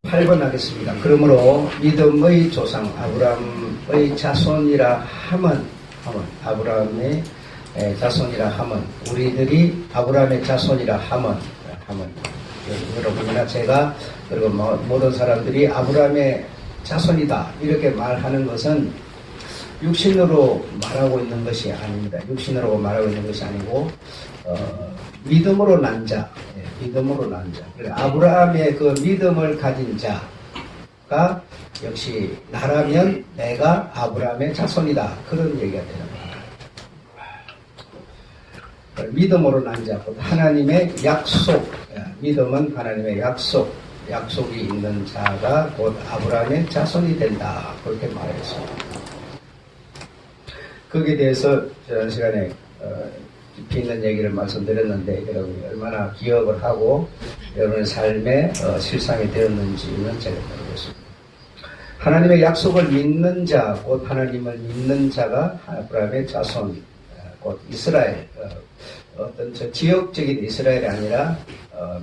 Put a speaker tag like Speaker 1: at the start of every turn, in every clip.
Speaker 1: 8번 하겠습니다. 그러므로 믿음의 조상 아브라함의 자손이라 함은 아브라함의 자손이라 함은 우리들이 아브라함의 자손이라 함은 여러분이나 제가 그리고 모든 사람들이 아브라함의 자손이다 이렇게 말하는 것은 육신으로 말하고 있는 것이 아닙니다. 육신으로 말하고 있는 것이 아니고 믿음으로 난 자, 믿음으로 난 자. 그러니까 아브라함의 그 믿음을 가진 자가 역시 나라면 내가 아브라함의 자손이다. 그런 얘기가 되는 거예요. 믿음으로 난 자, 하나님의 약속, 믿음은 하나님의 약속이 있는 자가 곧 아브라함의 자손이 된다. 그렇게 말했습니다. 거기에 대해서 지난 시간에 깊이 있는 얘기를 말씀드렸는데 여러분이 얼마나 기억을 하고 여러분의 삶에 실상이 되었는지는 제가 모르겠습니다. 하나님의 약속을 믿는 자, 곧 하나님을 믿는 자가 아브라함의 자손, 곧 이스라엘, 어떤 지역적인 이스라엘이 아니라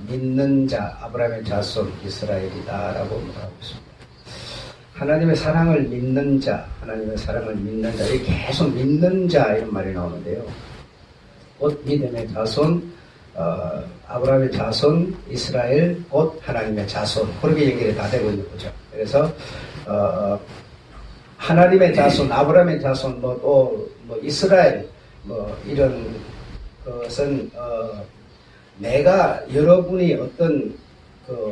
Speaker 1: 믿는 자, 아브라함의 자손 이스라엘이다라고 말하고 있습니다. 하나님의 사랑을 믿는 자, 이 계속 믿는 자 이런 말이 나오는데요. 곧 믿음의 자손, 아브라함의 자손, 이스라엘, 곧 하나님의 자손. 그렇게 연결이 다 되고 있는 거죠. 그래서, 하나님의 자손, 아브라함의 자손, 이스라엘, 이런 것은, 내가 여러분이 어떤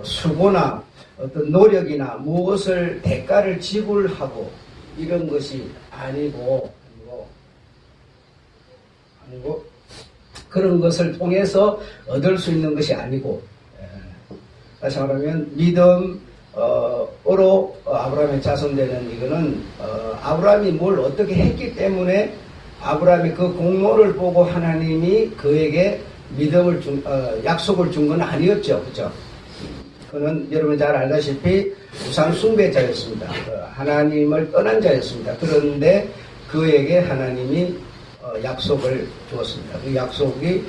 Speaker 1: 수고나 어떤 노력이나 무엇을 대가를 지불하고 이런 것이 아니고 그런 것을 통해서 얻을 수 있는 것이 아니고 다시 말하면 믿음으로 아브라함의 자손되는 이거는 아브라함이 뭘 어떻게 했기 때문에 아브라함이 그 공로를 보고 하나님이 그에게 믿음을 약속을 준 건 아니었죠. 그죠? 그는 여러분 잘 알다시피 우상 숭배자였습니다. 하나님을 떠난 자였습니다. 그런데 그에게 하나님이 약속을 주었습니다. 그 약속이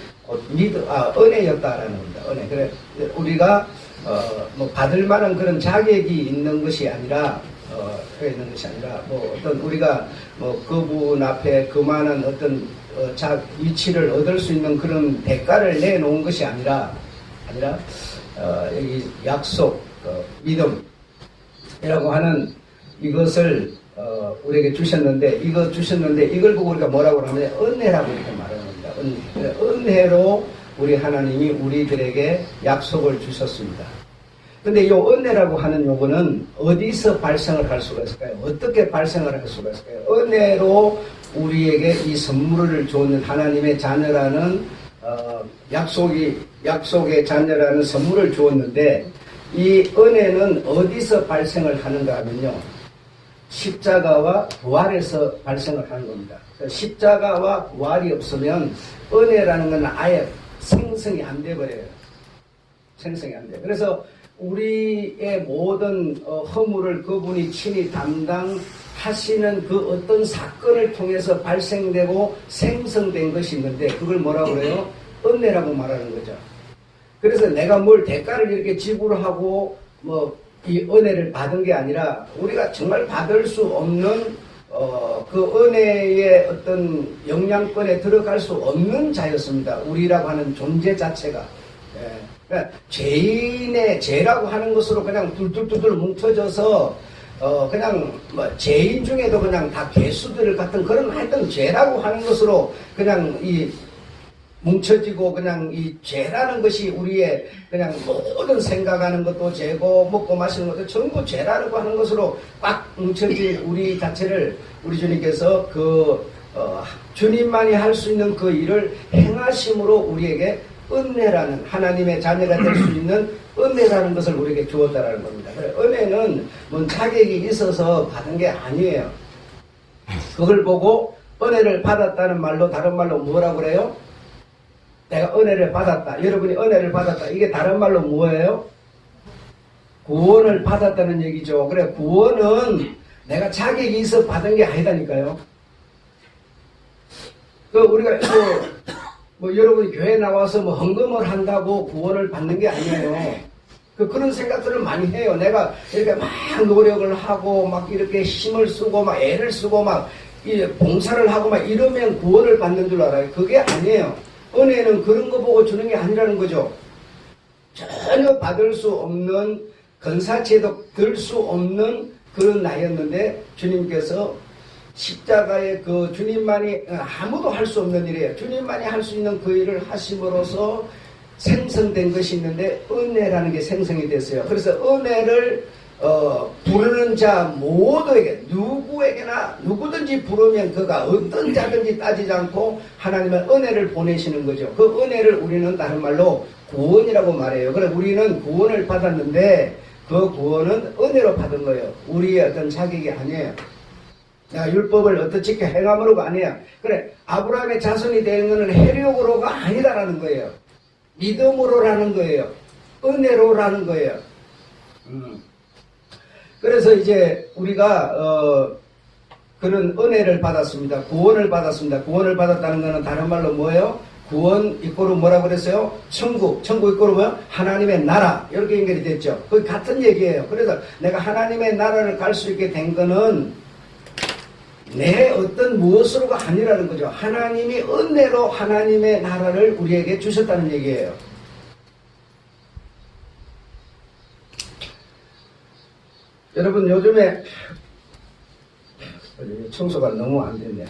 Speaker 1: 은혜였다라는 겁니다. 은혜. 그래 우리가 받을 만한 그런 자격이 있는 것이 아니라 어떤 우리가 그분 앞에 그만한 어떤 위치를 얻을 수 있는 그런 대가를 내놓은 것이 아니라 여기 약속, 믿음이라고 하는 이것을 우리에게 주셨는데 이걸 보고 우리가 뭐라고 하면 은혜라고 이렇게 말하는 겁니다. 은혜로 우리 하나님이 우리들에게 약속을 주셨습니다. 근데 이 은혜라고 하는 요거는 어디서 발생을 할 수가 있을까요? 어떻게 발생을 할 수가 있을까요? 은혜로 우리에게 이 선물을 주는 하나님의 자녀라는 약속의 자녀라는 선물을 주었는데 이 은혜는 어디서 발생을 하는가 하면요. 십자가와 부활에서 발생을 하는 겁니다. 십자가와 부활이 없으면 은혜라는 건 아예 생성이 안 돼버려요. 생성이 안 돼요. 그래서 우리의 모든 허물을 그분이 친히 담당하시는 그 어떤 사건을 통해서 발생되고 생성된 것이 있는데 그걸 뭐라고 그래요? 은혜라고 말하는 거죠. 그래서 내가 뭘 대가를 이렇게 지불하고 이 은혜를 받은 게 아니라 우리가 정말 받을 수 없는 그 은혜의 어떤 영향권에 들어갈 수 없는 자였습니다. 우리라고 하는 존재 자체가. 그러니까 죄인의 죄라고 하는 것으로 그냥 툴툴툴툴 뭉쳐져서 그냥 죄인 중에도 그냥 다 개수들 같은 그런 하여튼 죄라고 하는 것으로 그냥 이 뭉쳐지고 그냥 이 죄라는 것이 우리의 그냥 모든 생각하는 것도 죄고 먹고 마시는 것도 전부 죄라고 하는 것으로 꽉 뭉쳐진 우리 자체를 우리 주님께서 주님만이 할 수 있는 그 일을 행하심으로 우리에게 은혜라는 하나님의 자녀가 될 수 있는 은혜라는 것을 우리에게 주었다라는 겁니다. 은혜는 뭔 자격이 있어서 받은 게 아니에요. 그걸 보고 은혜를 받았다는 말로 다른 말로 뭐라고 그래요? 내가 은혜를 받았다. 여러분이 은혜를 받았다. 이게 다른 말로 뭐예요? 구원을 받았다는 얘기죠. 그래 구원은 내가 자격이 있어 받은 게 아니다니까요. 우리가 여러분이 교회 나와서 헌금을 한다고 구원을 받는 게 아니에요. 그런 생각들을 많이 해요. 내가 이렇게 막 노력을 하고 막 이렇게 힘을 쓰고 막 애를 쓰고 막 봉사를 하고 막 이러면 구원을 받는 줄 알아요. 그게 아니에요. 은혜는 그런 거 보고 주는 게 아니라는 거죠. 전혀 받을 수 없는 근사체도 들 수 없는 그런 나이였는데 주님께서 십자가에 그 주님만이 아무도 할 수 없는 일이에요. 주님만이 할 수 있는 그 일을 하심으로써 생성된 것이 있는데 은혜라는 게 생성이 됐어요. 그래서 은혜를 부르는 자 모두에게 누구에게나 누구든지 부르면 그가 어떤 자든지 따지지 않고 하나님은 은혜를 보내시는 거죠. 그 은혜를 우리는 다른 말로 구원이라고 말해요. 그래 우리는 구원을 받았는데 그 구원은 은혜로 받은 거예요. 우리의 어떤 자격이 아니에요. 율법을 어떻게 행함으로가 아니야. 그래 아브라함의 자손이 되는 것은 해력으로가 아니다라는 거예요. 믿음으로라는 거예요. 은혜로라는 거예요. 그래서 이제 우리가 그런 은혜를 받았습니다. 구원을 받았습니다. 구원을 받았다는 것은 다른 말로 뭐예요? 구원 이꼬로 뭐라고 그랬어요? 천국 이꼬로 뭐예요? 하나님의 나라 이렇게 연결이 됐죠. 그 같은 얘기예요. 그래서 내가 하나님의 나라를 갈 수 있게 된 거는 내 어떤 무엇으로가 아니라는 거죠. 하나님이 은혜로 하나님의 나라를 우리에게 주셨다는 얘기예요. 여러분 요즘에 청소가 너무 안 됐네.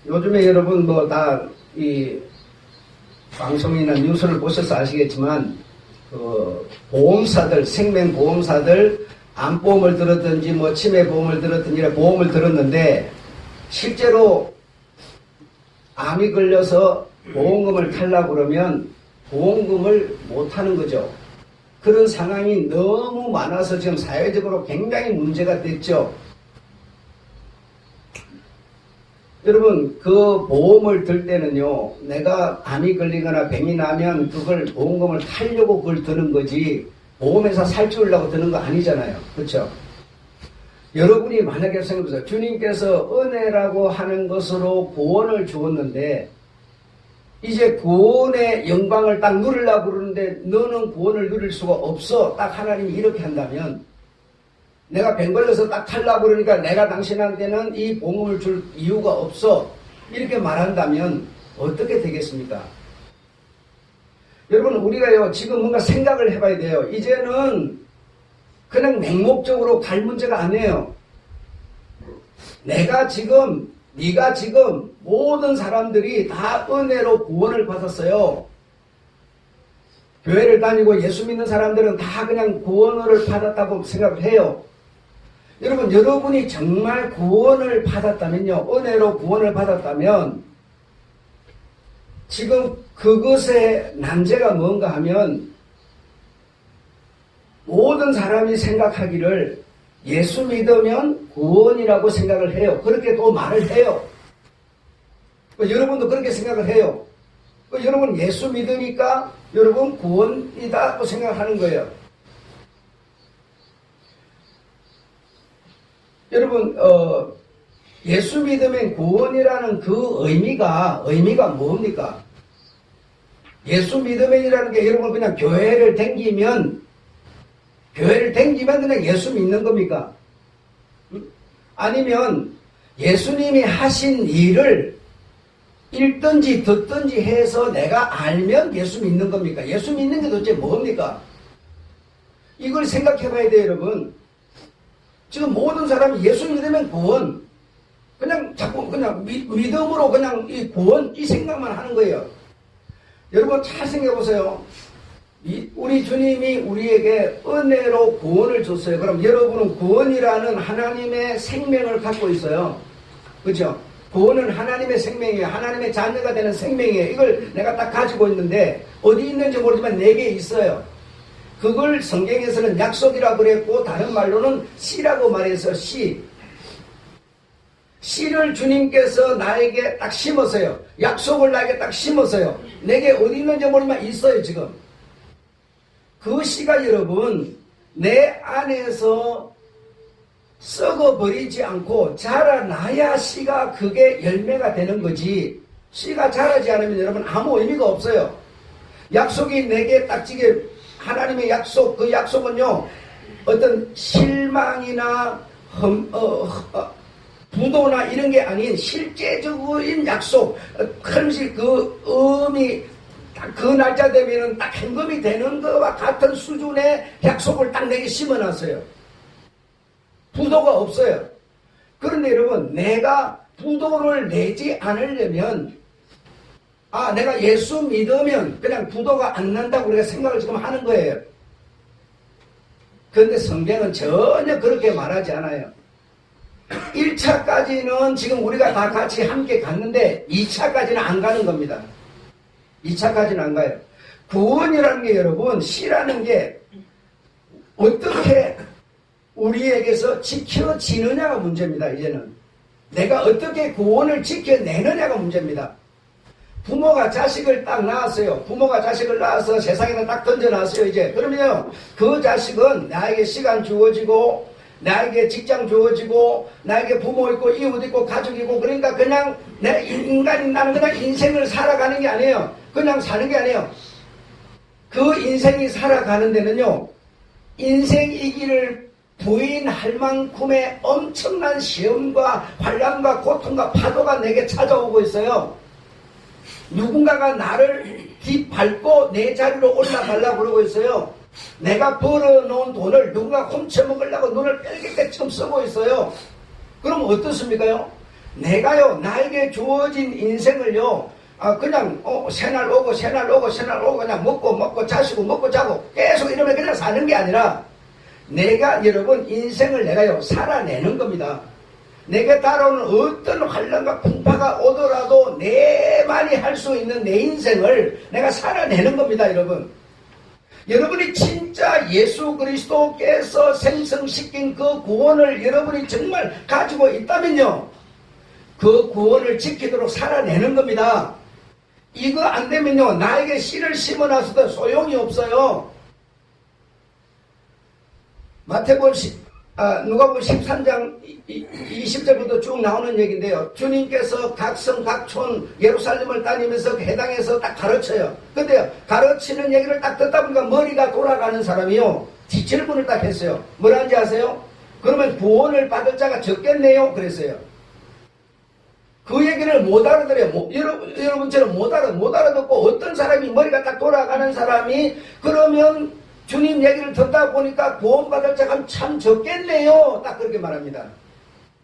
Speaker 1: 요즘에 여러분 뭐 다 이 방송이나 뉴스를 보셔서 아시겠지만 그 보험사들 생명보험사들 암보험을 들었든지 뭐 치매보험을 들었든지 보험을 들었는데 실제로 암이 걸려서 보험금을 타려고 그러면 보험금을 못하는 거죠. 그런 상황이 너무 많아서 지금 사회적으로 굉장히 문제가 됐죠. 여러분 그 보험을 들 때는요 내가 암이 걸리거나 병이 나면 그걸 보험금을 타려고 그걸 드는 거지 보험회사 살찌우려고 드는 거 아니잖아요. 그렇죠? 여러분이 만약에 생각해보세요. 주님께서 은혜라고 하는 것으로 구원을 주었는데 이제 구원의 영광을 딱 누리려고 그러는데 너는 구원을 누릴 수가 없어. 딱 하나님이 이렇게 한다면 내가 병 걸려서 딱 탈라고 그러니까 내가 당신한테는 이 보험을 줄 이유가 없어. 이렇게 말한다면 어떻게 되겠습니까? 여러분 우리가요 지금 뭔가 생각을 해봐야 돼요. 이제는 그냥 맹목적으로 갈 문제가 아니에요. 네가 지금 모든 사람들이 다 은혜로 구원을 받았어요. 교회를 다니고 예수 믿는 사람들은 다 그냥 구원을 받았다고 생각을 해요. 여러분 여러분이 정말 구원을 받았다면요 은혜로 구원을 받았다면 지금 그것의 난제가 뭔가 하면 모든 사람이 생각하기를 예수 믿으면 구원이라고 생각을 해요. 그렇게 또 말을 해요. 여러분도 그렇게 생각을 해요. 여러분 예수 믿으니까 여러분 구원이다고 생각하는 거예요. 여러분 예수 믿으면 구원이라는 그 의미가 뭡니까? 예수 믿으면이라는 게 여러분 그냥 교회를 댕기면 그냥 예수 믿는 겁니까? 아니면 예수님이 하신 일을 읽든지 듣든지 해서 내가 알면 예수 믿는 겁니까? 예수 믿는 게 도대체 뭡니까? 이걸 생각해 봐야 돼요, 여러분. 지금 모든 사람이 예수 믿으면 구원, 자꾸 믿음으로 그냥 이 구원, 이 생각만 하는 거예요. 여러분 잘 생각해 보세요. 우리 주님이 우리에게 은혜로 구원을 줬어요. 그럼 여러분은 구원이라는 하나님의 생명을 갖고 있어요. 그렇죠? 구원은 하나님의 생명이에요. 하나님의 자녀가 되는 생명이에요. 이걸 내가 딱 가지고 있는데 어디 있는지 모르지만 내게 있어요. 그걸 성경에서는 약속이라고 그랬고 다른 말로는 씨라고 말해서 씨를 주님께서 나에게 딱 심었어요. 약속을 나에게 딱 심었어요. 내게 어디 있는지 모르지만 있어요 지금. 그 씨가 여러분 내 안에서 썩어버리지 않고 자라나야 씨가 그게 열매가 되는 거지. 씨가 자라지 않으면 여러분 아무 의미가 없어요. 약속이 내게 딱지게 하나님의 약속, 그 약속은요, 어떤 실망이나 부도나 이런 게 아닌 실제적인 약속, 현실 그 의미, 그 날짜 되면은 딱 현금이 되는 것과 같은 수준의 약속을 딱 내게 심어놨어요. 부도가 없어요. 그런데 여러분, 내가 부도를 내지 않으려면, 내가 예수 믿으면 그냥 부도가 안 난다고 우리가 생각을 지금 하는 거예요. 그런데 성경은 전혀 그렇게 말하지 않아요. 1차까지는 지금 우리가 다 같이 함께 갔는데 2차까지는 안 가는 겁니다. 2차까지는 안 가요. 구원이라는 게 여러분, 시라는 게 어떻게 우리에게서 지켜지느냐가 문제입니다. 이제는 내가 어떻게 구원을 지켜내느냐가 문제입니다. 부모가 자식을 딱 낳았어요. 부모가 자식을 낳아서 세상에다 딱 던져놨어요. 이제 그러면요, 그 자식은 나에게 시간 주어지고, 나에게 직장 주어지고, 나에게 부모 있고 이웃 있고 가족 있고, 그러니까 그냥 내 인간인 나는 그냥 인생을 살아가는 게 아니에요. 그냥 사는 게 아니에요. 그 인생이 살아가는 데는요, 인생이기를 부인할 만큼의 엄청난 시험과 환난과 고통과 파도가 내게 찾아오고 있어요. 누군가가 나를 뒷밟고 내 자리로 올라가려고 그러고 있어요. 내가 벌어놓은 돈을 누군가 훔쳐먹으려고 눈을 뺄기때처럼 쓰고 있어요. 그럼 어떻습니까요? 내가요, 나에게 주어진 인생을요, 그냥 새날 오고 새날 오고 새날 오고 그냥 먹고 자시고 먹고 자고 계속 이러면 그냥 사는 게 아니라, 내가 여러분 인생을 내가요 살아내는 겁니다. 내게 따라오는 어떤 환난과 풍파가 오더라도 내만이 할 수 있는 내 인생을 내가 살아내는 겁니다. 여러분, 여러분이 진짜 예수 그리스도께서 생성시킨 그 구원을 여러분이 정말 가지고 있다면요, 그 구원을 지키도록 살아내는 겁니다. 이거 안 되면요, 나에게 씨를 심어놨어도 소용이 없어요. 마태복음 누가복음 13장 20절부터 쭉 나오는 얘기인데요. 주님께서 각 성, 각 촌, 예루살렘을 다니면서 해당에서 딱 가르쳐요. 근데요, 가르치는 얘기를 딱 듣다 보니까 머리가 돌아가는 사람이요, 질문을 딱 했어요. 뭐라는지 아세요? 그러면 구원을 받을 자가 적겠네요? 그랬어요. 그 얘기를 못 알아들어요. 여러분처럼 못 알아듣고, 어떤 사람이 머리가 딱 돌아가는 사람이 그러면 주님 얘기를 듣다 보니까 구원받을 자가 참 적겠네요. 딱 그렇게 말합니다.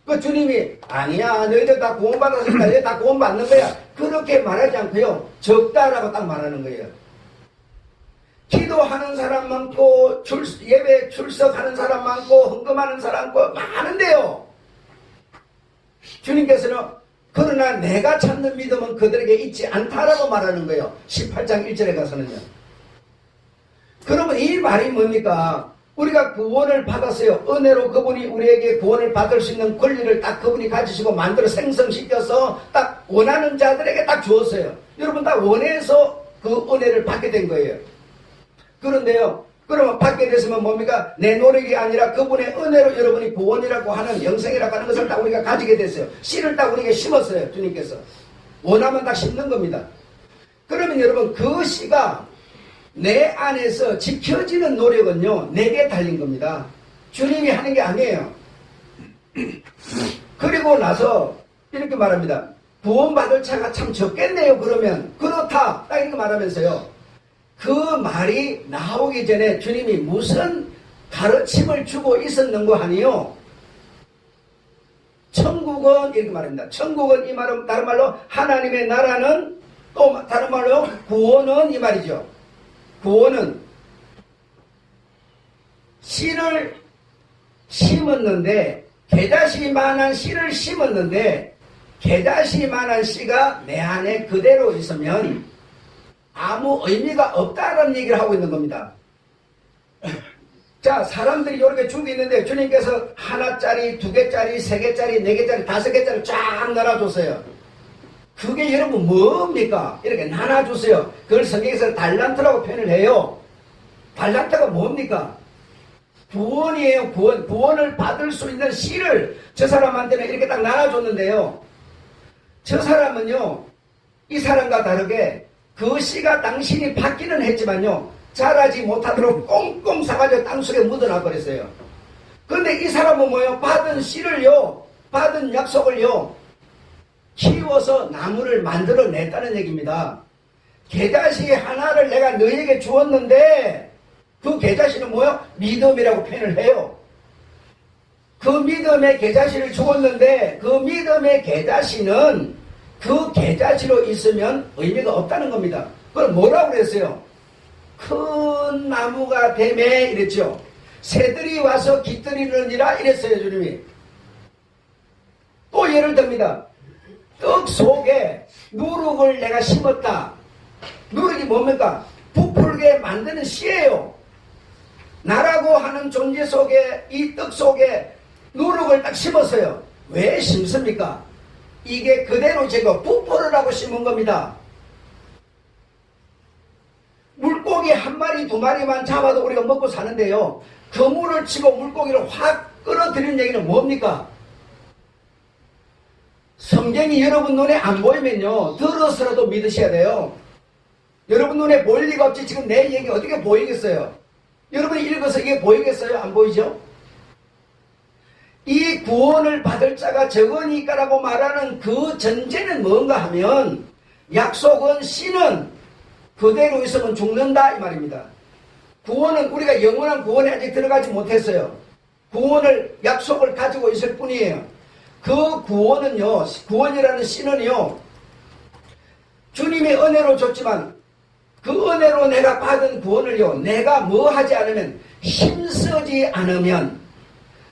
Speaker 1: 그 주님이 아니야, 너희들 다 구원받았으니까 너희들 다 구원받는 거야, 그렇게 말하지 않고요, 적다라고 딱 말하는 거예요. 기도하는 사람 많고 예배 출석하는 사람 많고 헌금하는 사람 많고 많은데요, 주님께서는 그러나 내가 찾는 믿음은 그들에게 있지 않다라고 말하는 거예요. 18장 1절에 가서는요. 그러면 이 말이 뭡니까? 우리가 구원을 받았어요. 은혜로 그분이 우리에게 구원을 받을 수 있는 권리를 딱 그분이 가지시고 만들어 생성시켜서 딱 원하는 자들에게 딱 주었어요. 여러분 다 원해서 그 은혜를 받게 된 거예요. 그런데요, 그러면 받게 됐으면 뭡니까? 내 노력이 아니라 그분의 은혜로 여러분이 구원이라고 하는, 영생이라고 하는 것을 딱 우리가 가지게 됐어요. 씨를 딱 우리에게 심었어요. 주님께서 원하면 딱 심는 겁니다. 그러면 여러분, 그 씨가 내 안에서 지켜지는 노력은요, 내게 달린 겁니다. 주님이 하는 게 아니에요. 그리고 나서 이렇게 말합니다. 구원받을 자가 참 적겠네요. 그러면 그렇다 딱 이렇게 말하면서요, 그 말이 나오기 전에 주님이 무슨 가르침을 주고 있었는고 하니요, 천국은 이렇게 말합니다. 천국은, 이 말은 다른 말로 하나님의 나라는, 또 다른 말로 구원은, 이 말이죠. 구원은 씨를 심었는데, 겨자씨만한 씨를 심었는데 겨자씨만한 씨가 내 안에 그대로 있으면 아무 의미가 없다는 얘기를 하고 있는 겁니다. 자, 사람들이 이렇게 쭉 있는데 주님께서 하나짜리, 두 개짜리, 세 개짜리, 네 개짜리, 다섯 개짜리 쫙 나눠줬어요. 그게 여러분 뭡니까? 이렇게 나눠줬어요. 그걸 성경에서 달란트라고 표현을 해요. 달란트가 뭡니까? 구원이에요. 구원. 구원을 받을 수 있는 씨를 저 사람한테는 이렇게 딱 나눠줬는데요, 저 사람은요, 이 사람과 다르게 그 씨가 당신이 받기는 했지만요, 자라지 못하도록 꽁꽁 싸가지고 땅속에 묻어놔 버렸어요. 그런데 이 사람은 뭐예요? 받은 씨를요, 받은 약속을요, 키워서 나무를 만들어냈다는 얘기입니다. 계자씨 하나를 내가 너에게 주었는데 그 계자씨는 뭐예요? 믿음이라고 표현을 해요. 그 믿음의 계자씨를 주었는데 그 믿음의 계자씨는 그 계자씨로 있으면 의미가 없다는 겁니다. 그걸 뭐라고 그랬어요? 큰 나무가 되매 이랬죠. 새들이 와서 깃들이느니라 이랬어요, 주님이. 또 예를 듭니다. 떡 속에 누룩을 내가 심었다. 누룩이 뭡니까? 부풀게 만드는 씨예요. 나라고 하는 존재 속에, 이 떡 속에 누룩을 딱 심었어요. 왜 심습니까? 이게 그대로 제거 부풀으라고 심은 겁니다. 물고기 한 마리 두 마리만 잡아도 우리가 먹고 사는데요, 그물을 치고 물고기를 확 끌어들이는 얘기는 뭡니까? 성경이 여러분 눈에 안 보이면요, 들어서라도 믿으셔야 돼요. 여러분 눈에 보일 리가 없지. 지금 내 얘기 어떻게 보이겠어요? 여러분이 읽어서 이게 보이겠어요? 안 보이죠? 이 구원을 받을 자가 적으니까라고 말하는 그 전제는 뭔가 하면, 약속은 씨는 그대로 있으면 죽는다 이 말입니다. 구원은 우리가 영원한 구원에 아직 들어가지 못했어요. 구원을, 약속을 가지고 있을 뿐이에요. 그 구원은요, 구원이라는 씨는요, 주님이 은혜로 줬지만 그 은혜로 내가 받은 구원을요, 내가 뭐 하지 않으면, 힘쓰지 않으면,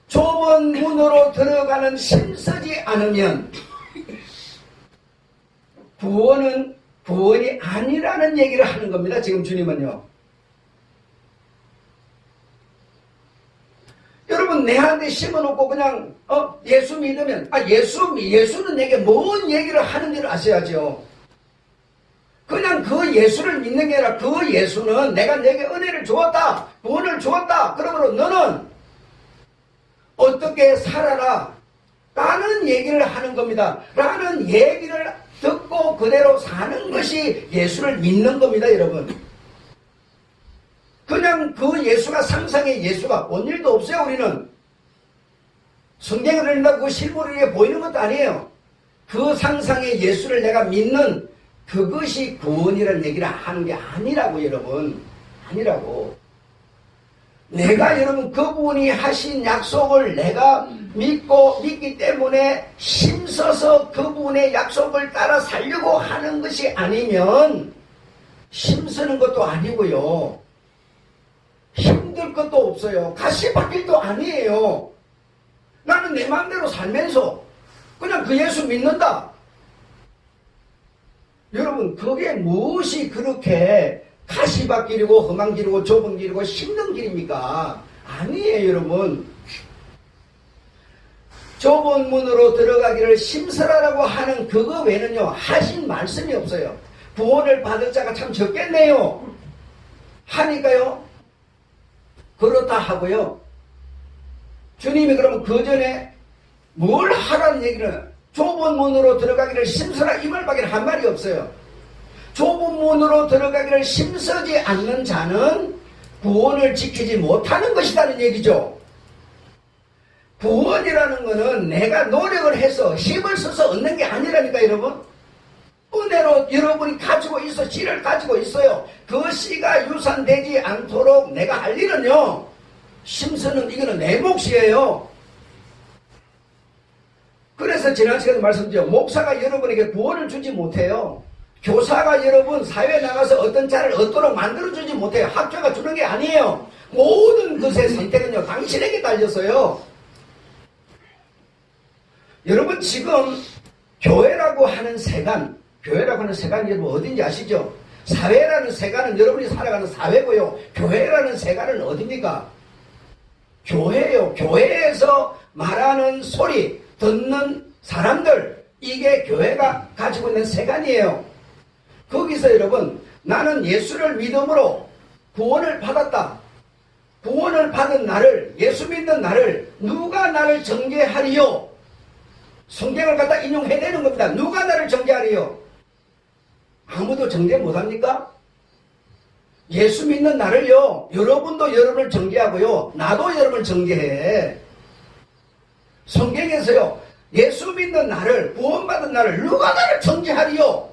Speaker 1: 좁은 문으로 들어가는 힘쓰지 않으면 구원은 구원이 아니라는 얘기를 하는 겁니다. 지금 주님은요. 여러분, 내한테 심어놓고 그냥 예수 믿으면, 예수는 내게 뭔 얘기를 하는지를 아셔야죠. 그냥 그 예수를 믿는 게 아니라 그 예수는 내가 내게 은혜를 주었다, 구원을 주었다, 그러므로 너는 어떻게 살아라 라는 얘기를 하는 겁니다. 라는 얘기를 듣고 그대로 사는 것이 예수를 믿는 겁니다, 여러분. 그냥 그 예수가 상상의 예수가 온 일도 없어요. 우리는 성경을 읽는다고 그 실물이 보이는 것도 아니에요. 그 상상의 예수를 내가 믿는 그것이 구원이라는 얘기를 하는 게 아니라고, 여러분. 아니라고. 내가 여러분 그분이 하신 약속을 내가 믿기 때문에 힘써서 그분의 약속을 따라 살려고 하는 것이 아니면 힘쓰는 것도 아니고요, 힘들 것도 없어요. 가시밭길도 아니에요. 나는 내 마음대로 살면서 그냥 그 예수 믿는다. 여러분, 그게 무엇이 그렇게 가시밭길이고 험한 길이고 좁은 길이고 힘든 길입니까? 아니에요, 여러분. 좁은 문으로 들어가기를 힘쓰라라고 하는 그거 외에는요, 하신 말씀이 없어요. 구원을 받을 자가 참 적겠네요. 하니까요, 그렇다 하고요, 주님이 그러면 그 전에 뭘 하라는 얘기는, 좁은 문으로 들어가기를 힘쓰라 이 말밖에 한 말이 없어요. 좁은 문으로 들어가기를 힘쓰지 않는 자는 구원을 지키지 못하는 것이라는 얘기죠. 구원이라는 것은 내가 노력을 해서 힘을 써서 얻는 게 아니라니까, 여러분. 은혜로 여러분이 가지고 있어, 씨를 가지고 있어요. 그 씨가 유산되지 않도록 내가 할 일은요, 힘쓰는, 이거는 내 몫이에요. 그래서 지난 시간에 말씀드렸죠. 목사가 여러분에게 구원을 주지 못해요. 교사가 여러분 사회에 나가서 어떤 자를 얻도록 만들어주지 못해요. 학교가 주는 게 아니에요. 모든 것의 선택은요, 당신에게 달렸어요. 여러분, 지금 교회라고 하는 세간, 여러분 어딘지 아시죠? 사회라는 세간은 여러분이 살아가는 사회고요, 교회라는 세간은 어딥니까? 교회요. 교회에서 말하는 소리 듣는 사람들, 이게 교회가 가지고 있는 세간이에요. 거기서 여러분, 나는 예수를 믿음으로 구원을 받았다. 구원을 받은 나를, 예수 믿는 나를 누가 나를 정죄하리요? 성경을 갖다 인용해야 되는 겁니다. 누가 나를 정죄하리요? 아무도 정죄 못합니까? 예수 믿는 나를요, 여러분도 여러분을 정죄하고요, 나도 여러분을 정죄해. 성경에서요, 예수 믿는 나를, 구원받은 나를 누가 나를 정죄하리요?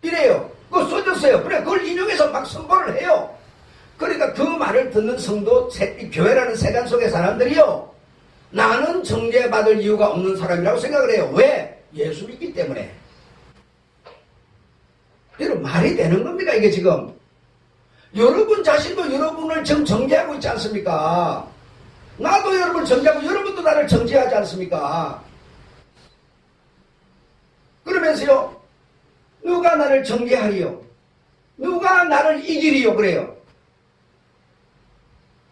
Speaker 1: 이래요. 그거 써줬어요. 그래, 그걸 인용해서 막 선포를 해요. 그러니까 그 말을 듣는 성도, 교회라는 세간 속의 사람들이요, 나는 정죄받을 이유가 없는 사람이라고 생각을 해요. 왜? 예수 믿기 때문에. 여러분, 말이 되는 겁니까, 이게 지금? 여러분 자신도 여러분을 지금 정죄하고 있지 않습니까? 나도 여러분을 정죄하고 여러분도 나를 정죄하지 않습니까? 그러면서요, 누가 나를 정죄하리요? 누가 나를 이기리요? 그래요.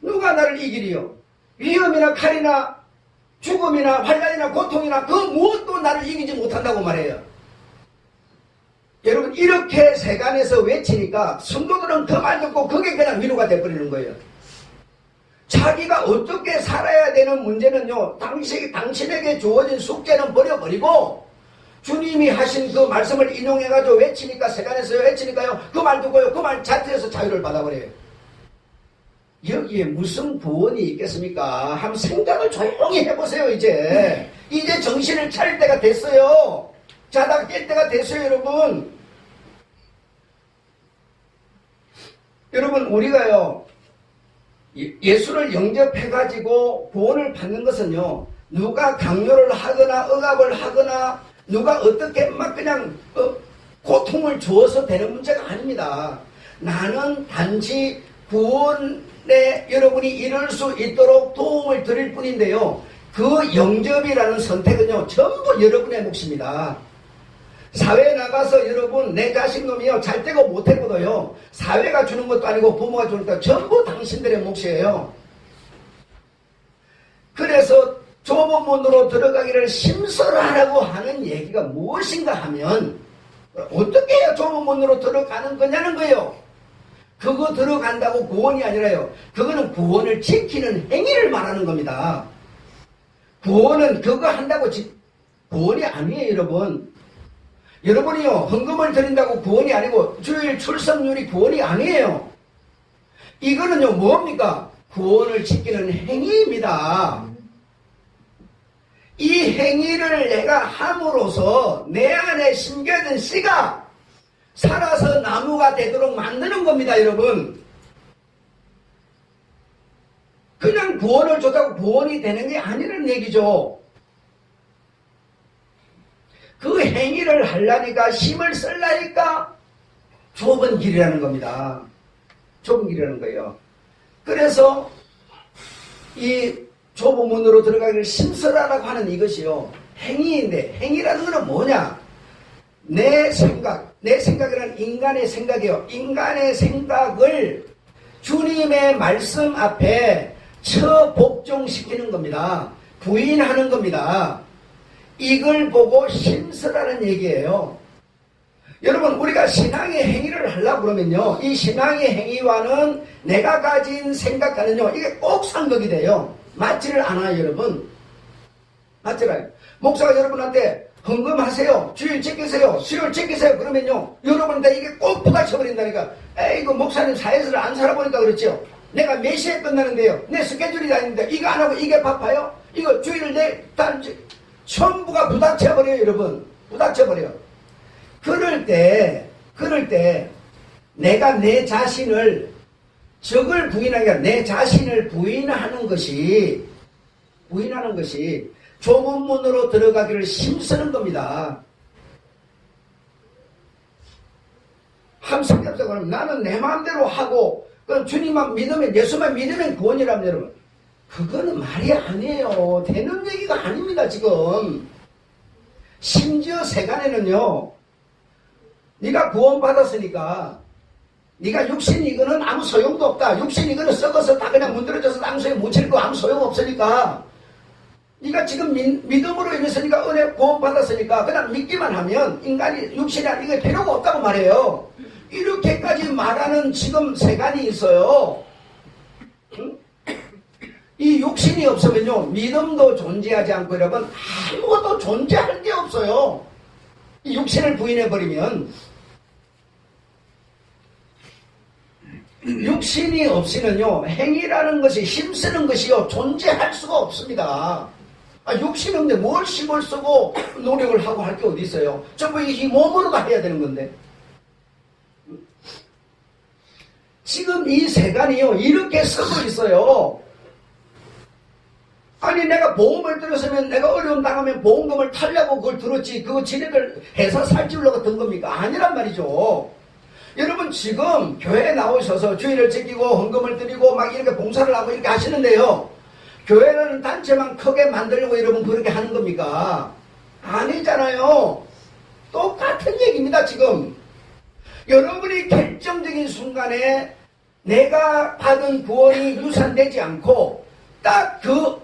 Speaker 1: 누가 나를 이기리요? 위험이나 칼이나 죽음이나 환난이나 고통이나 그 무엇도 나를 이기지 못한다고 말해요. 여러분, 이렇게 세간에서 외치니까 성도들은 그 말 듣고 그게 그냥 위로가 돼버리는 거예요. 자기가 어떻게 살아야 되는 문제는요, 당신에게 주어진 숙제는 버려버리고 주님이 하신 그 말씀을 인용해가지고 외치니까, 세간에서 외치니까요, 그 말 듣고요, 그 말 자체에서 자유를 받아버려요. 여기에 무슨 구원이 있겠습니까? 한번 생각을 조용히 해보세요. 이제 정신을 차릴 때가 됐어요. 자다가 깰 때가 됐어요. 여러분, 우리가요, 예수를 영접해가지고 구원을 받는 것은요, 누가 강요를 하거나 억압을 하거나 누가 어떻게 막 그냥 고통을 주어서 되는 문제가 아닙니다. 나는 단지 구원에 여러분이 이룰 수 있도록 도움을 드릴 뿐인데요, 그 영접이라는 선택은요, 전부 여러분의 몫입니다. 사회에 나가서 여러분, 내 자식놈이요, 잘 되고 못되고도요, 사회가 주는 것도 아니고 부모가 주는 것도 전부 당신들의 몫이에요. 그래서 좁은 문으로 들어가기를 심설하라고 하는 얘기가 무엇인가 하면, 어떻게 해야 좁은 문으로 들어가는 거냐는 거예요. 그거 들어간다고 구원이 아니라요, 그거는 구원을 지키는 행위를 말하는 겁니다. 구원은 그거 한다고 구원이 아니에요. 여러분이요, 헌금을 드린다고 구원이 아니고 주일 출석률이 구원이 아니에요. 이거는요, 뭡니까? 구원을 지키는 행위입니다. 이 행위를 내가 함으로써 내 안에 심겨진 씨가 살아서 나무가 되도록 만드는 겁니다, 여러분. 그냥 구원을 줬다고 구원이 되는 게 아니라는 얘기죠. 그 행위를 하려니까, 힘을 쓸라니까 좁은 길이라는 겁니다. 좁은 길이라는 거예요. 그래서 이 좁은 문으로 들어가기를 심설하라고 하는 이것이요, 행위인데, 행위라는 것은 뭐냐? 내 생각이란 인간의 생각이에요. 인간의 생각을 주님의 말씀 앞에 처복종시키는 겁니다. 부인하는 겁니다. 이걸 보고 심설하는 얘기예요. 여러분, 우리가 신앙의 행위를 하려고 그러면요, 이 신앙의 행위와는 내가 가진 생각과는요, 이게 꼭 상극이 돼요. 맞지를 않아요, 여러분. 맞지를 않아요. 목사가 여러분한테 헌금하세요, 주일 지키세요, 수요일 지키세요, 그러면요, 여러분한테 이게 꼭 부딪혀버린다니까. 에이, 그 목사님 사회에서 안 살아보니까 그렇죠. 내가 몇 시에 끝나는데요, 내 스케줄이 다 있는데 이거 안 하고 이게 바빠요? 이거 주일 전부가 부닥쳐버려요, 여러분. 부닥쳐버려요. 그럴 때, 내가 내 자신을, 적을 부인하는 게 아니라 내 자신을 부인하는 것이 좁은 문으로 들어가기를 힘쓰는 겁니다. 함성ገብ서 그러면 나는 내 마음대로 하고, 그럼 주님만 믿으면, 예수만 믿으면 구원이라면 여러분, 그거는 말이 아니에요. 되는 얘기가 아닙니다, 지금. 심지어 세간에는요, 네가 구원받았으니까 네가 육신 이거는 아무 소용도 없다. 육신 이거는 썩어서 다 그냥 문드러져서 땅속에 묻힐 거 아무 소용없으니까, 네가 지금 믿음으로 인해서 네가 은혜 구원받았으니까 그냥 믿기만 하면 인간이 육신이 이게 필요가 없다고 말해요. 이렇게까지 말하는 지금 세간이 있어요. 응? 이 육신이 없으면요, 믿음도 존재하지 않고 여러분, 아무것도 존재할 게 없어요. 이 육신을 부인해버리면. 육신이 없이는요, 행위라는 것이 힘쓰는 것이요, 존재할 수가 없습니다. 육신 없는데 뭘 힘을 쓰고 노력을 하고 할 게 어디 있어요? 전부 이 몸으로 다 해야 되는 건데. 지금 이 세간이요, 이렇게 서고 있어요. 아니, 내가 보험을 들었으면 내가 어려움 당하면 보험금을 타려고 그걸 들었지, 그거 지네들 회사 살찌우려고 든 겁니까? 아니란 말이죠. 여러분, 지금 교회에 나오셔서 주의를 지키고 헌금을 드리고 막 이렇게 봉사를 하고 이렇게 하시는데요, 교회라는 단체만 크게 만들려고 여러분 그렇게 하는 겁니까? 아니잖아요. 똑같은 얘기입니다, 지금. 여러분이 결정적인 순간에 내가 받은 구원이 유산되지 않고 딱 그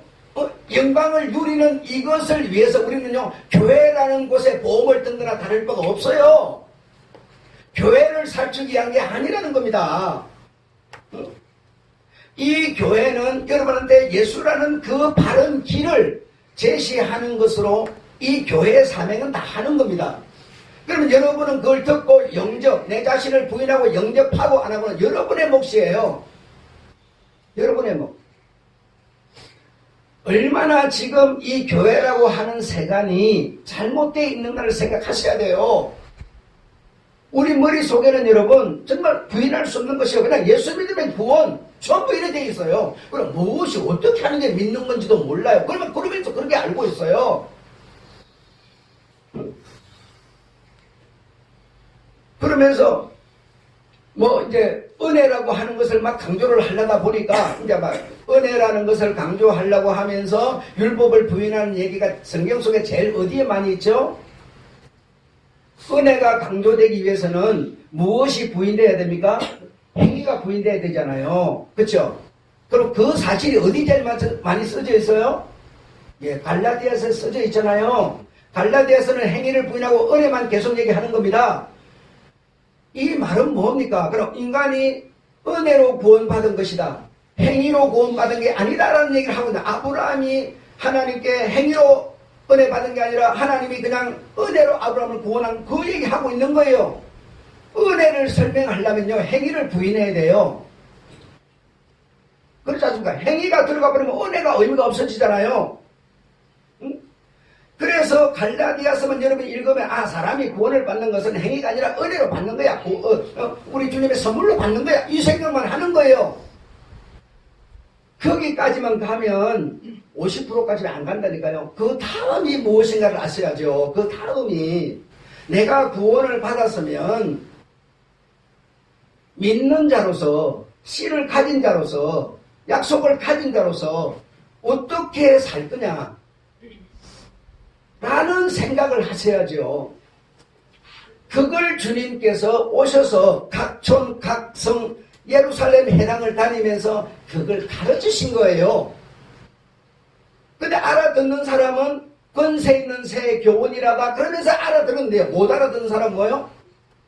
Speaker 1: 영광을 누리는 이것을 위해서 우리는요, 교회라는 곳에 보험을 든 거나 다를 바가 없어요. 교회를 살추기 위한 게 아니라는 겁니다. 이 교회는 여러분한테 예수라는 그 바른 길을 제시하는 것으로 이 교회의 사명은 다 하는 겁니다. 그러면 여러분은 그걸 듣고 영접, 내 자신을 부인하고 영접하고 안 하고는 여러분의 몫이에요. 여러분의 몫. 얼마나 지금 이 교회라고 하는 세간이 잘못되어 있는가를 생각하셔야 돼요. 우리 머릿속에는 여러분 정말 부인할 수 없는 것이요, 그냥 예수 믿으면 구원 전부 이래 돼 있어요. 그럼 무엇이 어떻게 하는 게 믿는 건지도 몰라요. 그러면서 그렇게 알고 있어요. 그러면서 이제 은혜라고 하는 것을 막 강조를 하려다 보니까 이제 막 은혜라는 것을 강조하려고 하면서 율법을 부인하는 얘기가 성경 속에 제일 어디에 많이 있죠? 은혜가 강조되기 위해서는 무엇이 부인돼야 됩니까? 행위가 부인돼야 되잖아요. 그렇죠? 그럼 그 사실이 어디 제일 많이 써져 있어요? 예, 갈라디아서에 써져 있잖아요. 갈라디아서는 행위를 부인하고 은혜만 계속 얘기하는 겁니다. 이 말은 뭡니까? 그럼 인간이 은혜로 구원받은 것이다, 행위로 구원받은 게 아니다라는 얘기를 하고 있는데, 아브라함이 하나님께 행위로 은혜 받은 게 아니라 하나님이 그냥 은혜로 아브라함을 구원한 그 얘기하고 있는 거예요. 은혜를 설명하려면요, 행위를 부인해야 돼요. 그렇지 않습니까? 행위가 들어가 버리면 은혜가 의미가 없어지잖아요. 응? 그래서 갈라디아서만 여러분 읽으면, 사람이 구원을 받는 것은 행위가 아니라 은혜로 받는 거야. 우리 주님의 선물로 받는 거야. 이 생각만 하는 거예요. 거기까지만 가면 50%까지는 안 간다니까요. 그 다음이 무엇인가를 아셔야죠. 그 다음이, 내가 구원을 받았으면 믿는 자로서, 씨를 가진 자로서, 약속을 가진 자로서 어떻게 살 거냐 라는 생각을 하셔야죠. 그걸 주님께서 오셔서 각촌 각성 예루살렘 회당을 다니면서 그걸 가르치신 거예요. 근데 알아듣는 사람은 권세 있는 새 교훈이라다 그러면서 알아들었는데요, 못 알아듣는 사람은 뭐예요?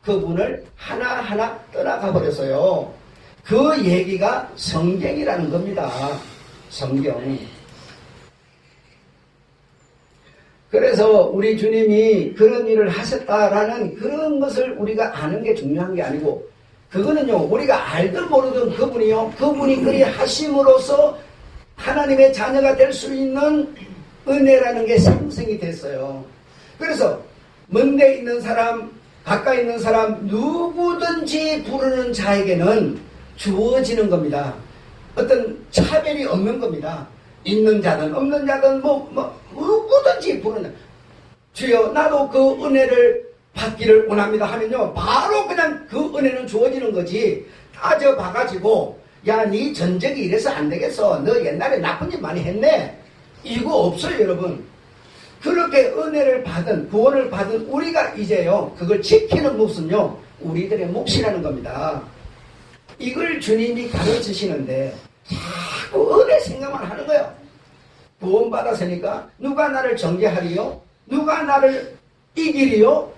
Speaker 1: 그분을 하나하나 떠나가 버렸어요. 그 얘기가 성경이라는 겁니다. 성경. 그래서 우리 주님이 그런 일을 하셨다라는 그런 것을 우리가 아는 게 중요한 게 아니고, 그거는요, 우리가 알든 모르든 그분이 그리 하심으로써 하나님의 자녀가 될 수 있는 은혜라는 게 상승이 됐어요. 그래서 먼데 있는 사람, 가까이 있는 사람, 누구든지 부르는 자에게는 주어지는 겁니다. 어떤 차별이 없는 겁니다. 있는 자든 없는 자든 누구든지 부르는, 주여 나도 그 은혜를 받기를 원합니다 하면요, 바로 그냥 그 은혜는 주어지는 거지. 따져봐가지고 야, 네 전적이 이래서 안 되겠어, 너 옛날에 나쁜 짓 많이 했네, 이거 없어요. 여러분, 그렇게 은혜를 받은, 구원을 받은 우리가 이제요, 그걸 지키는 몫은요, 우리들의 몫이라는 겁니다. 이걸 주님이 가르치시는데 자꾸 은혜 생각만 하는 거예요. 구원받았으니까 누가 나를 정죄하리요? 누가 나를 이기리요?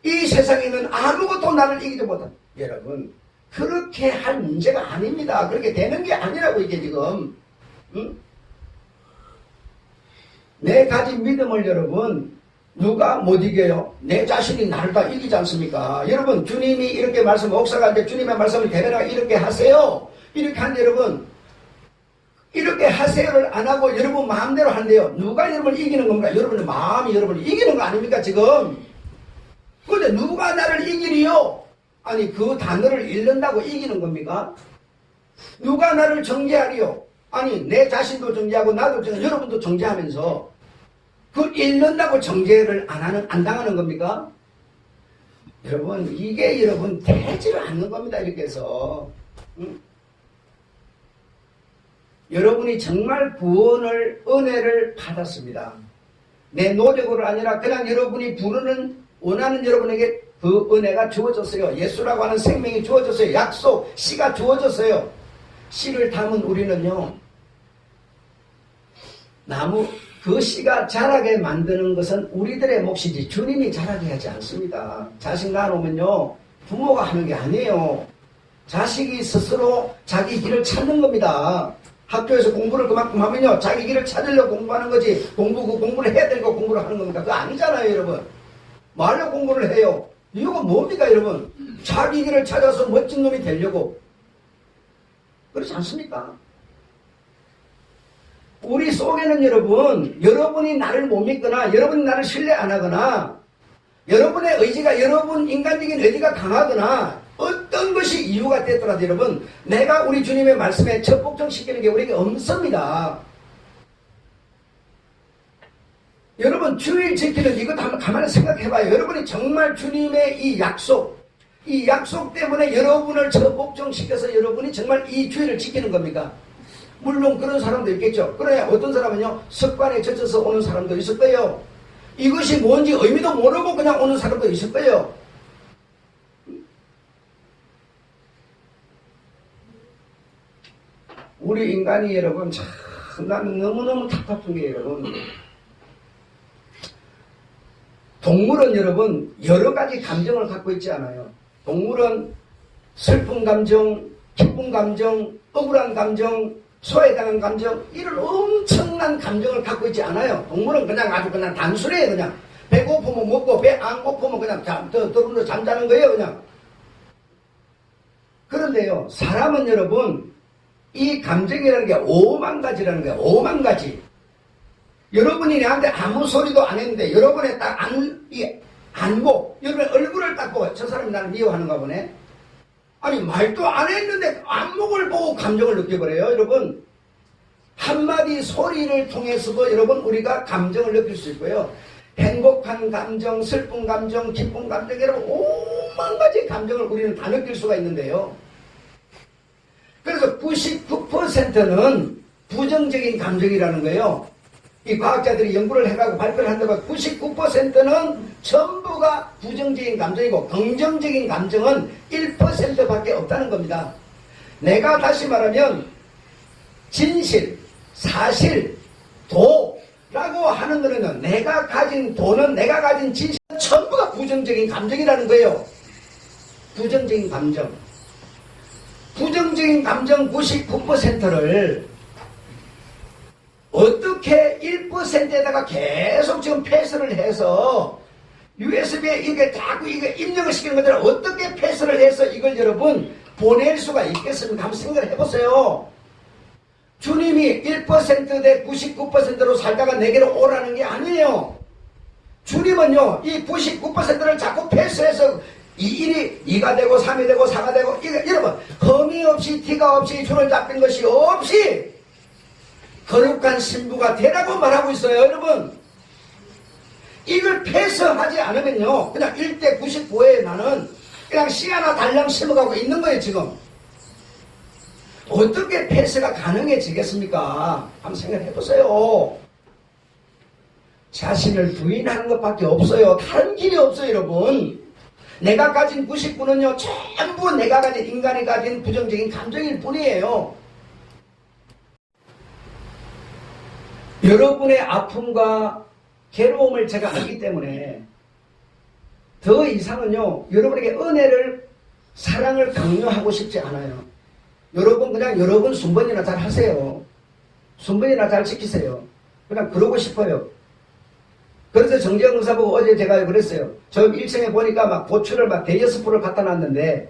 Speaker 1: 이 세상에 있는 아무것도 나를 이기지 못한. 여러분, 그렇게 할 문제가 아닙니다. 그렇게 되는 게 아니라고, 이게 지금. 응? 내 가진 믿음을 여러분 누가 못 이겨요? 내 자신이 나를 다 이기지 않습니까? 여러분, 주님이 이렇게 목사가 이제 주님의 말씀을 대변하고 이렇게 하세요. 이렇게 하는데 여러분, 이렇게 하세요를 안 하고 여러분 마음대로 한대요. 누가 여러분을 이기는 겁니까? 여러분의 마음이 여러분을 이기는 거 아닙니까, 지금? 근데 누가 나를 이기리요? 아니, 그 단어를 잃는다고 이기는 겁니까? 누가 나를 정죄하리요? 아니, 내 자신도 정죄하고 나도 여러분도 정죄하면서 그 잃는다고 정죄를 안 당하는 겁니까? 여러분, 이게 여러분 되지를 않는 겁니다. 이렇게 해서. 여러분이 정말 구원을, 은혜를 받았습니다. 내 노력으로 아니라 그냥 여러분이 원하는 여러분에게 그 은혜가 주어졌어요. 예수라고 하는 생명이 주어졌어요. 약속, 씨가 주어졌어요. 씨를 담은 우리는요, 그 씨가 자라게 만드는 것은 우리들의 몫이지 주님이 자라게 하지 않습니다. 자식 낳아놓으면요, 부모가 하는 게 아니에요. 자식이 스스로 자기 길을 찾는 겁니다. 학교에서 공부를 그만큼 하면요, 자기 길을 찾으려고 공부하는 거지, 공부를 해야 되니까 공부를 하는 겁니까? 그거 아니잖아요, 여러분. 말로 공부를 해요. 이유가 뭡니까, 여러분? 자기 길을 찾아서 멋진 놈이 되려고. 그렇지 않습니까? 우리 속에는 여러분이 나를 못 믿거나, 여러분이 나를 신뢰 안 하거나, 여러분의 의지가, 여러분 인간적인 의지가 강하거나, 어떤 것이 이유가 됐더라도 여러분, 내가 우리 주님의 말씀에 적복종시키는 게 우리에게 없습니다. 여러분, 주일 지키는 이것도 한번 가만히 생각해봐요. 여러분이 정말 주님의 이 약속 때문에 여러분을 적복종시켜서 여러분이 정말 이 주일을 지키는 겁니까? 물론 그런 사람도 있겠죠. 그러나 어떤 사람은요, 습관에 젖어서 오는 사람도 있을 거예요. 이것이 뭔지 의미도 모르고 그냥 오는 사람도 있을 거예요. 우리 인간이 여러분, 참 나는 너무너무 답답한 게 여러분, 동물은 여러분 여러 가지 감정을 갖고 있지 않아요. 동물은 슬픈 감정, 기쁜 감정, 억울한 감정, 소외당한 감정, 이런 엄청난 감정을 갖고 있지 않아요. 동물은 아주 그냥 단순해요. 그냥 배고프면 먹고 배 안 고프면 그냥 더불어 잠자는 거예요. 그냥. 그런데요, 사람은 여러분 이 감정이라는 게 5만 가지라는 거예요. 5만 가지. 여러분이 내한테 아무 소리도 안 했는데 여러분의 딱 안고 여러분의 얼굴을 딱 보고 저 사람이 나를 미워하는가 보네. 아니, 말도 안 했는데 안목을 보고 감정을 느껴버려요. 여러분, 한마디 소리를 통해서도 여러분 우리가 감정을 느낄 수 있고요. 행복한 감정, 슬픈 감정, 기쁜 감정, 여러분 5만 가지 감정을 우리는 다 느낄 수가 있는데요. 그래서 99%는 부정적인 감정이라는 거예요. 이 과학자들이 연구를 해가지고 발표를 한다고 99%는 전부가 부정적인 감정이고 긍정적인 감정은 1%밖에 없다는 겁니다. 내가 다시 말하면 진실, 사실, 도라고 하는 거는 내가 가진 도는 내가 가진 진실은 전부가 부정적인 감정이라는 거예요. 부정적인 감정. 부정적인 감정 99%를 어떻게 1%에다가 계속 지금 패스를 해서 USB에 이게 자꾸 입력을 시키는 것들을 어떻게 패스를 해서 이걸 여러분 보낼 수가 있겠습니까? 한번 생각을 해보세요. 주님이 1% 대 99%로 살다가 내게로 오라는 게 아니에요. 주님은요, 이 99%를 자꾸 패스해서 이 일이 2가 되고 3이 되고 4가 되고 여러분 흠이 없이 티가 없이 줄을 잡힌 것이 없이 거룩한 신부가 되라고 말하고 있어요. 여러분, 이걸 패스하지 않으면요, 그냥 1대 99에 나는 그냥 씨 하나 달랑 심어가고 있는 거예요. 지금 어떻게 패스가 가능해지겠습니까? 한번 생각해 보세요. 자신을 부인하는 것밖에 없어요. 다른 길이 없어요. 여러분, 내가 가진 99는요 전부 내가 가진 인간이 가진 부정적인 감정일 뿐이에요. 여러분의 아픔과 괴로움을 제가 알기 때문에 더 이상은요, 여러분에게 은혜를, 사랑을 강요하고 싶지 않아요. 여러분 그냥 여러분 순번이나 잘 하세요. 순번이나 잘 지키세요. 그냥 그러고 싶어요. 그래서 정재영 의사 보고 어제 제가 그랬어요. 저 1층에 보니까 막 고추를 막 대여섯 포를 갖다 놨는데,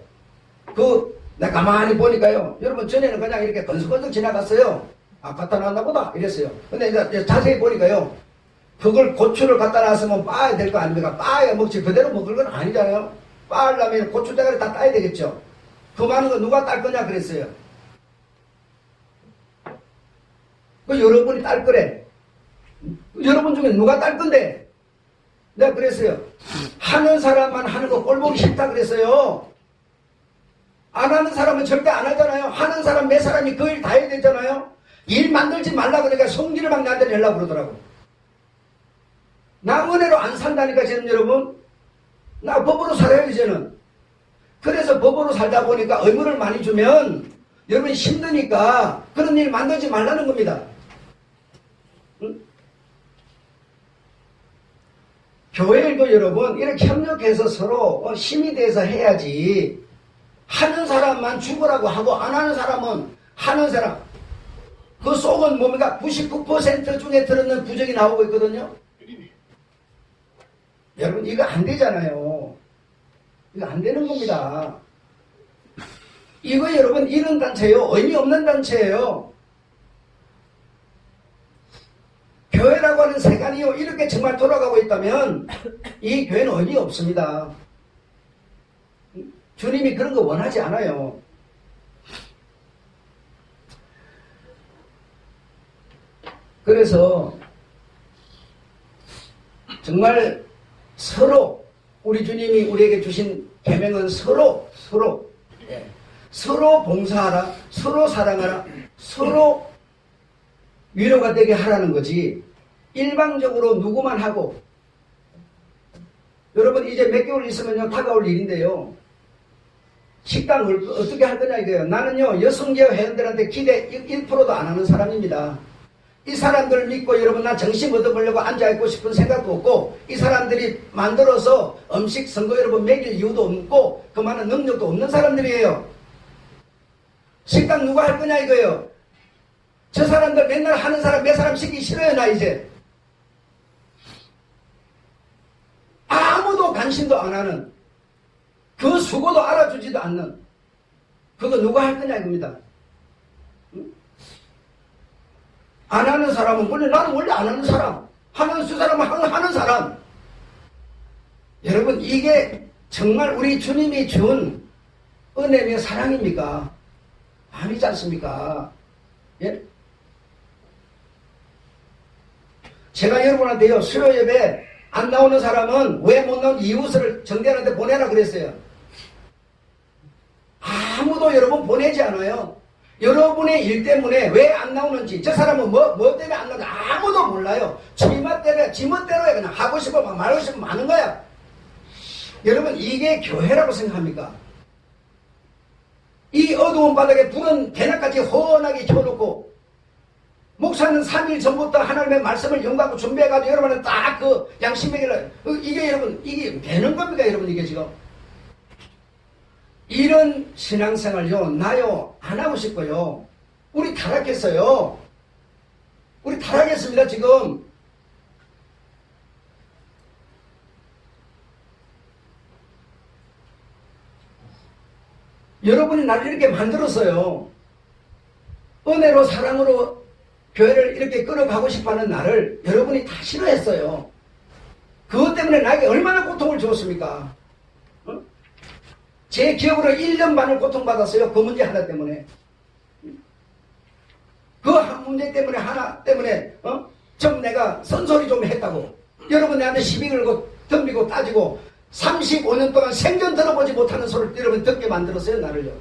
Speaker 1: 내가 가만히 보니까요. 여러분, 전에는 그냥 이렇게 건석건석 지나갔어요. 아, 갖다 놨나 보다. 이랬어요. 근데 이제 자세히 보니까요. 그걸 고추를 갖다 놨으면 빻아야 될 거 아닙니까? 빻아야 먹지. 그대로 먹을 건 아니잖아요. 빻으려면 고추 대가리 다 따야 되겠죠. 그 많은 거 누가 딸 거냐 그랬어요. 그 여러분이 딸 거래. 여러분 중에 누가 딸 건데? 내가 그랬어요. 하는 사람만 하는 거 꼴보기 싫다 그랬어요. 안 하는 사람은 절대 안 하잖아요. 하는 사람 몇 사람이 그 일 다 해야 되잖아요. 일 만들지 말라 그러니까 성질을 막 나한테 내려고 그러더라고. 나 은혜로 안 산다니까 지금 여러분. 나 법으로 살아요 이제는. 그래서 법으로 살다 보니까 의무를 많이 주면 여러분이 힘드니까 그런 일 만들지 말라는 겁니다. 응? 교회일도 여러분 이렇게 협력해서 서로 힘이 돼서 해야지. 하는 사람만 죽으라고 하고 안 하는 사람은 하는 사람. 그 속은 뭡니까? 99% 중에 들었는 부적이 나오고 있거든요. 여러분 이거 안 되잖아요. 이거 안 되는 겁니다. 이거 여러분 이런 단체예요. 의미 없는 단체예요. 교회라고 하는 세간이요 이렇게 정말 돌아가고 있다면 이 교회는 의미 없습니다. 주님이 그런 거 원하지 않아요. 그래서 정말 서로 우리 주님이 우리에게 주신 계명은 서로 봉사하라, 서로 사랑하라, 서로 위로가 되게 하라는 거지. 일방적으로 누구만 하고 여러분 이제 몇 개월 있으면요 다가올 일인데요. 식당을 어떻게 할 거냐 이거예요. 나는요 여성계열 회원들한테 기대 1%도 안 하는 사람입니다. 이 사람들을 믿고 여러분 나 정신 얻어보려고 앉아있고 싶은 생각도 없고 이 사람들이 만들어서 음식 선거 여러분 먹일 이유도 없고 그만한 능력도 없는 사람들이에요. 식당 누가 할 거냐 이거예요. 저 사람들 맨날 하는 사람 몇 사람 시키기 싫어요 나 이제. 아무도 관심도 안 하는 그 수고도 알아주지도 않는 그거 누가 할 거냐 이겁니다. 응? 안 하는 사람은 나는 원래 안 하는 사람, 하는 사람은 하는 사람. 여러분 이게 정말 우리 주님이 준 은혜며 사랑입니까? 아니지 않습니까? 예? 제가 여러분한테요 수요 예배 안 나오는 사람은 왜 못 나오는 이웃을 정대한한테 보내라 그랬어요. 아무도 여러분 보내지 않아요. 여러분의 일 때문에 왜 안 나오는지, 저 사람은 뭐 때문에 안 나오는지 아무도 몰라요. 지멋대로 그냥 하고 싶으면 말고 싶으면 하는 거야. 여러분 이게 교회라고 생각합니까? 이 어두운 바닥에 불은 대낮까지 훤하게 켜놓고 목사는 3일 전부터 하나님의 말씀을 연구하고 준비해가지고 여러분은 딱 그 양심에게를 이게 여러분 이게 되는 겁니까 여러분 이게 지금? 이런 신앙생활요 나요 안 하고 싶고요. 우리 타락했어요. 우리 타락했습니다 지금. 여러분이 나를 이렇게 만들었어요. 은혜로 사랑으로 교회를 이렇게 끌어가고 싶어하는 나를 여러분이 다 싫어했어요. 그것 때문에 나에게 얼마나 고통을 주었습니까? 어? 제 기억으로 1년 반을 고통받았어요. 그 문제 하나 때문에. 그 한 문제 때문에 하나 때문에 좀 내가 쓴소리 좀 했다고 여러분 내한테 시비 걸고 덤비고 따지고 35년 동안 생전 들어보지 못하는 소리를 여러분 듣게 만들었어요 나를요.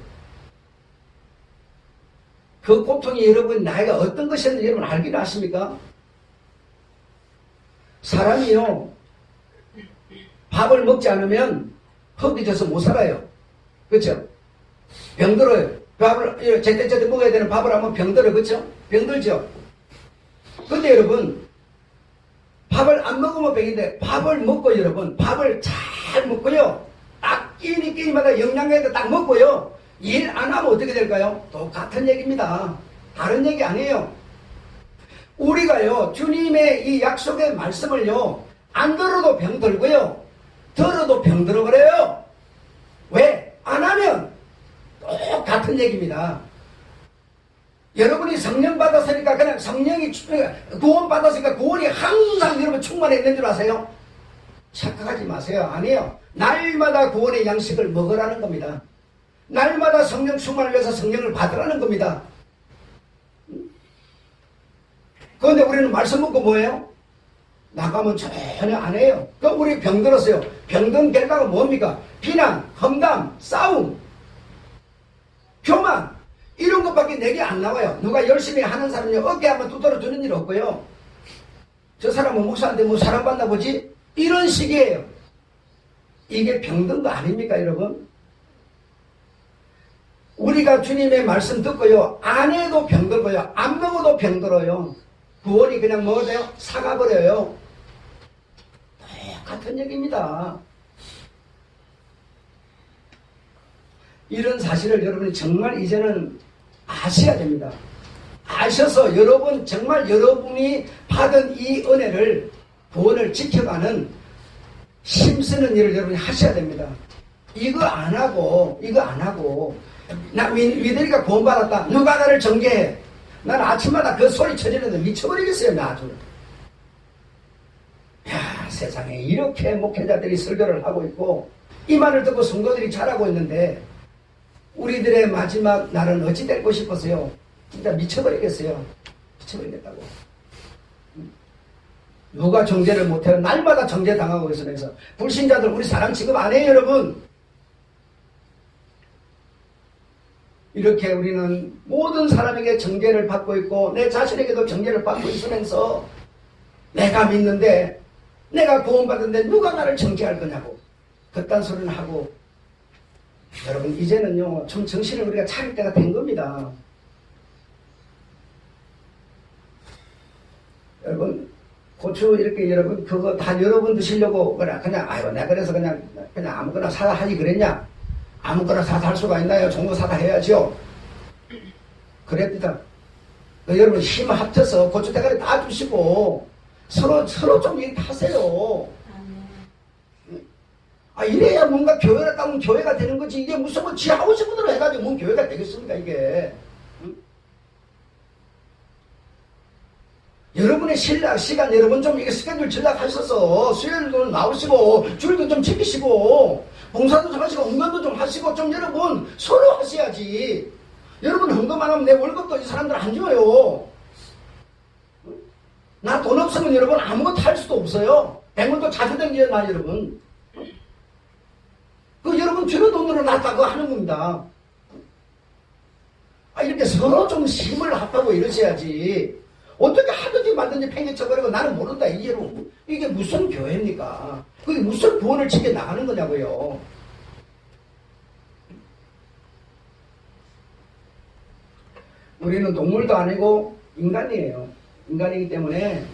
Speaker 1: 그 고통이 여러분 나이가 어떤 것이었는지 여러분 알기는 아십니까? 사람이요 밥을 먹지 않으면 허기져서 못 살아요. 그렇죠? 병들어요. 밥을 제때제때 먹어야 되는 밥을 하면 병들어요. 그렇죠? 병들죠? 근데 여러분 밥을 안 먹으면 병인데 밥을 먹고 여러분 밥을 잘 먹고요 딱 끼니마다 영양가에다 딱 먹고요 일 안 하면 어떻게 될까요? 똑같은 얘기입니다. 다른 얘기 아니에요. 우리가요 주님의 이 약속의 말씀을요 안 들어도 병들고요. 들어도 병들어 그래요. 왜? 안 하면 똑같은 얘기입니다. 여러분이 성령 받았으니까 그냥 성령이 구원 받았으니까 구원이 항상 여러분 충만했는 줄 아세요? 착각하지 마세요. 아니에요. 날마다 구원의 양식을 먹으라는 겁니다. 날마다 성령 충만을 위해서 성령을 받으라는 겁니다. 그런데 우리는 말씀 먹고 뭐예요? 나가면 전혀 안 해요. 그럼 우리 병들었어요. 병든 결과가 뭡니까? 비난, 험담, 싸움, 교만, 이런 것밖에 내게 안 나와요. 누가 열심히 하는 사람이 어깨 한번 두드려 주는 일 없고요. 저 사람은 목사한테 뭐 사랑받나 보지? 이런 식이에요. 이게 병든 거 아닙니까, 여러분? 우리가 주님의 말씀 듣고요. 안 해도 병들고요. 안 먹어도 병들어요. 구원이 그냥 먹어도 돼요? 사가버려요. 같은 얘기입니다. 이런 사실을 여러분이 정말 이제는 아셔야 됩니다. 아셔서 여러분 정말 여러분이 받은 이 은혜를 구원을 지켜가는 힘쓰는 일을 여러분이 하셔야 됩니다. 이거 안 하고 나 위대리가 구원받았다. 누가 나를 정죄해? 난 아침마다 그 소리 쳐지는데 미쳐버리겠어요. 나 아주. 야, 세상에 이렇게 목회자들이 설교를 하고 있고 이 말을 듣고 성도들이 잘하고 있는데 우리들의 마지막 날은 어찌 될고 싶었어요? 진짜 미쳐버리겠어요. 미쳐버리겠다고. 누가 정죄를 못해요? 날마다 정죄당하고 있으면서 불신자들 우리 사람 취급 안 해요, 여러분. 이렇게 우리는 모든 사람에게 정죄를 받고 있고 내 자신에게도 정죄를 받고 있으면서 내가 믿는데 내가 구원받는데 누가 나를 정죄할 거냐고 그딴 소리는 하고 여러분 이제는요 좀 정신을 우리가 차릴 때가 된 겁니다. 여러분 고추 이렇게 여러분 그거 다 여러분 드시려고 그냥 아이고 내가 그래서 그냥 아무거나 사다 하지 그랬냐? 아무거나 사다 할 수가 있나요? 종로 사다 해야죠. 그랬다. 여러분 힘 합쳐서 고추 대가리 다 주시고 서로 좀 이렇게 하세요. 아 이래야 뭔가 교회가 따면 교회가 되는 거지. 이게 무슨 뭐 지 하고 싶은 대로 해가지고 뭔 교회가 되겠습니까 이게. 응? 여러분의 신락 시간 여러분 좀 이게 스케줄 전락하셔서 수요일도 나오시고 주일도 좀 지키시고 봉사도 좀 하시고 응원도 좀 하시고 좀 여러분 서로 하셔야지. 여러분 헌금 안 하면 내 월급도 이 사람들 안 줘요. 나 돈 없으면 여러분 아무것도 할 수도 없어요. 백문도 자주 댕겨요 나 여러분. 그 여러분 주는 돈으로 나 그거 하는 겁니다. 아 이렇게 서로 좀 힘을 합하고 이러셔야지. 어떻게 하든지 말든지 팽개쳐버리고 나는 모른다 이게로 이게 무슨 교회입니까? 그게 무슨 구원을 지켜 나가는 거냐고요. 우리는 동물도 아니고 인간이에요. 인간이기 때문에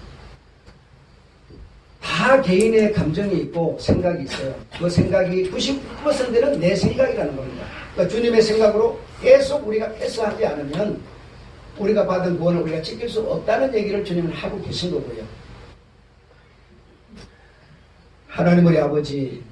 Speaker 1: 다 개인의 감정이 있고 생각이 있어요. 그 생각이 99%는 내 생각이라는 겁니다. 그러니까 주님의 생각으로 계속 우리가 패스하지 않으면 우리가 받은 구원을 우리가 지킬 수 없다는 얘기를 주님은 하고 계신 거고요. 하나님 우리 아버지